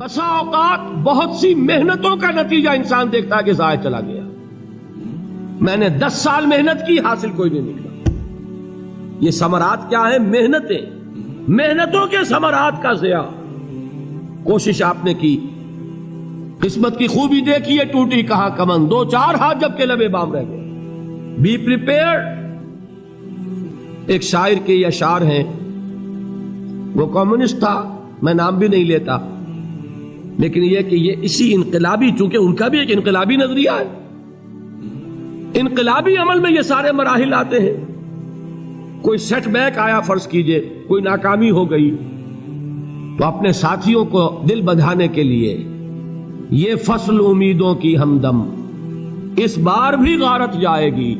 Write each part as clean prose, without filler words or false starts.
بسا اوقات بہت سی محنتوں کا نتیجہ انسان دیکھتا ہے کہ ضائع چلا گیا. میں نے 10 سال محنت کی، حاصل کوئی نہیں نکلا. یہ ثمرات کیا ہیں؟ محنتیں، محنتوں کے ثمرات کا ضیاع. کوشش آپ نے کی، قسمت کی خوبی دیکھیے، ٹوٹی کہاں کمن، 2-4 ہاتھ جب کے لبے بام رہ گئے. Be prepared. ایک شاعر کے یہ اشعار ہیں، وہ کمیونسٹ تھا، میں نام بھی نہیں لیتا، لیکن یہ کہ یہ اسی انقلابی، چونکہ ان کا بھی ایک انقلابی نظریہ ہے، انقلابی عمل میں یہ سارے مراحل آتے ہیں. کوئی سیٹ بیک آیا، فرض کیجئے کوئی ناکامی ہو گئی، تو اپنے ساتھیوں کو دل بندھانے کے لیے یہ فصل امیدوں کی ہمدم اس بار بھی غارت جائے گی،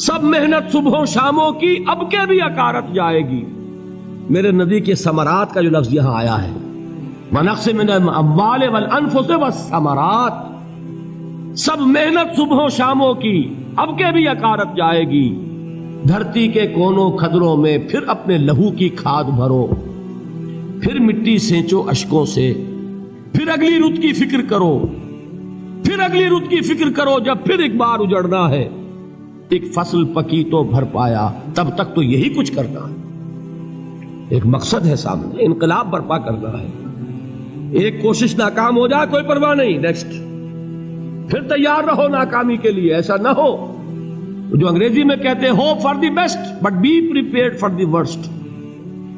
سب محنت صبحوں شاموں کی اب کے بھی اکارت جائے گی. میرے نبی کے ثمرات کا جو لفظ یہاں آیا ہے، وَنَقْصٍ مِّنَ الْأَمْوَالِ وَالْأَنفُسِ وَالثَّمَرَاتِ، سب محنت صبحوں شاموں کی اب کے بھی اکارت جائے گی. دھرتی کے کونوں کھدروں میں پھر اپنے لہو کی کھاد بھرو، پھر مٹی سینچو اشکوں سے، پھر اگلی رت کی فکر کرو، پھر اگلی رت کی فکر کرو، جب پھر ایک بار اجڑنا ہے. ایک فصل پکی تو بھر پایا، تب تک تو یہی کچھ کرنا ہے. ایک مقصد ہے سامنے، انقلاب برپا کرنا ہے. ایک کوشش ناکام ہو جائے کوئی پرواہ نہیں، نیکسٹ. پھر تیار رہو ناکامی کے لیے. ایسا نہ ہو جو انگریزی میں کہتے ہیں hope for the best but be prepared for the worst.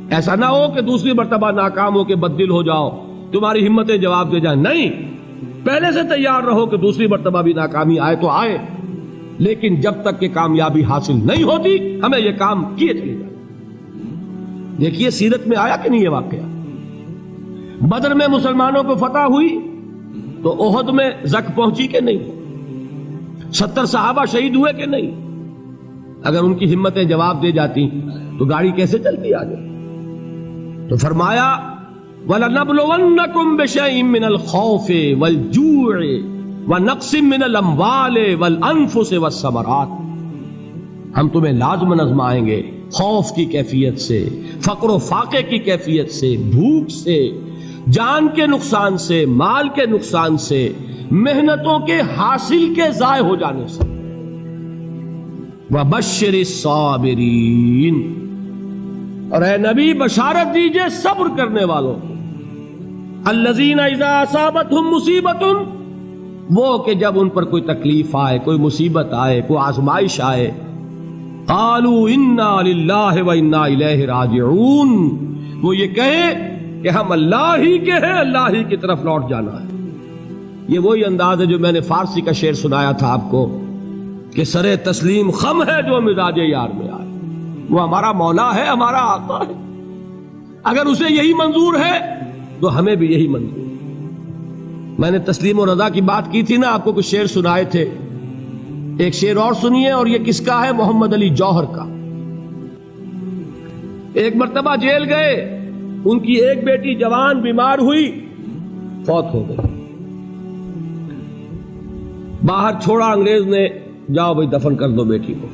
ایسا نہ ہو کہ دوسری مرتبہ ناکام ہو کے بددل ہو جاؤ، تمہاری ہمتیں جواب دے جائیں. نہیں، پہلے سے تیار رہو کہ دوسری مرتبہ بھی ناکامی آئے تو آئے، لیکن جب تک کہ کامیابی حاصل نہیں ہوتی ہمیں یہ کام کیے چلے جائیں. دیکھیے سیرت میں آیا کہ نہیں یہ واقعہ. بدر میں مسلمانوں کو فتح ہوئی تو احد میں زک پہنچی کہ نہیں؟ 70 صحابہ شہید ہوئے کہ نہیں؟ اگر ان کی ہمتیں جواب دے جاتی تو گاڑی کیسے چلتی آگے؟ تو فرمایا وَلَنَبْلُوَنَّكُمْ بِشَيْءٍ مِّنَ الْخَوْفِ وَالْجُوعِ وَنَقْصٍ مِّنَ الْأَمْوَالِ وَالْأَنفُسِ وَالثَّمَرَاتِ. ہم تمہیں لازم آزمائیں گے، خوف کی کیفیت سے، فقر و فاقے کی کیفیت سے، بھوک سے، جان کے نقصان سے، مال کے نقصان سے، محنتوں کے حاصل کے ضائع ہو جانے سے. وَبَشِّرِ الصَّابِرِينَ، اور اے نبی بشارت دیجئے صبر کرنے والوں کو. الَّذِينَ إِذَا أَصَابَتْهُمْ مُصِيبَةٌ، وہ کہ جب ان پر کوئی تکلیف آئے، کوئی مصیبت آئے، کوئی آزمائش آئے، قالوا انا للہ وانا الیہ راجعون، وہ یہ کہیں کہ ہم اللہ ہی کے ہیں، اللہ ہی کی طرف لوٹ جانا ہے. یہ وہی انداز ہے جو میں نے فارسی کا شعر سنایا تھا آپ کو کہ سرے تسلیم خم ہے جو مزاج یار میں آئے. وہ ہمارا مولا ہے، ہمارا آقا ہے، اگر اسے یہی منظور ہے تو ہمیں بھی یہی منظور ہے. میں نے تسلیم و رضا کی بات کی تھی نا، آپ کو کچھ شعر سنائے تھے. ایک شعر اور سنیے، اور یہ کس کا ہے؟ محمد علی جوہر کا. ایک مرتبہ جیل گئے، ان کی ایک بیٹی جوان بیمار ہوئی، فوت ہو گئی. باہر چھوڑا انگریز نے، جاؤ بھائی دفن کر دو بیٹی کو.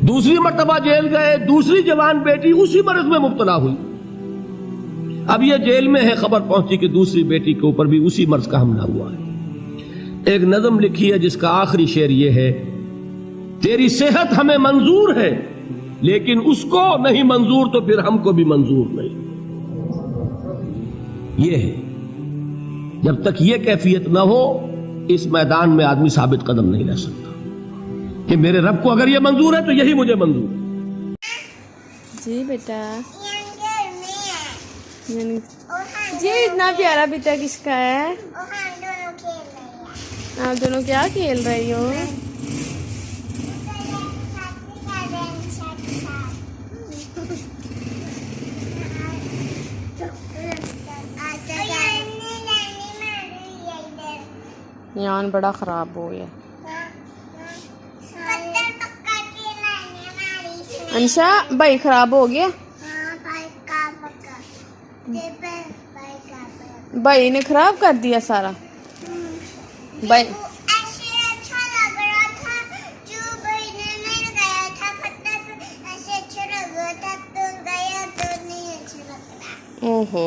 دوسری مرتبہ جیل گئے، دوسری جوان بیٹی اسی مرض میں مبتلا ہوئی. اب یہ جیل میں ہے، خبر پہنچی کہ دوسری بیٹی کے اوپر بھی اسی مرض کا حملہ ہوا ہے. ایک نظم لکھی ہے جس کا آخری شعر یہ ہے، تیری صحت ہمیں منظور ہے لیکن اس کو نہیں منظور تو پھر ہم کو بھی منظور نہیں. یہ ہے، جب تک یہ کیفیت نہ ہو اس میدان میں آدمی ثابت قدم نہیں رہ سکتا کہ میرے رب کو اگر یہ منظور ہے تو یہی مجھے منظور ہے. جی بیٹا، جی اتنا پیارا بیٹا کس کا ہے؟ آپ دونوں کیا کھیل رہی ہو؟ یان بڑا خراب ہو گیا. انشا بھائی خراب ہو گیا، بھائی نے خراب کر دیا سارا. بھائی اوہو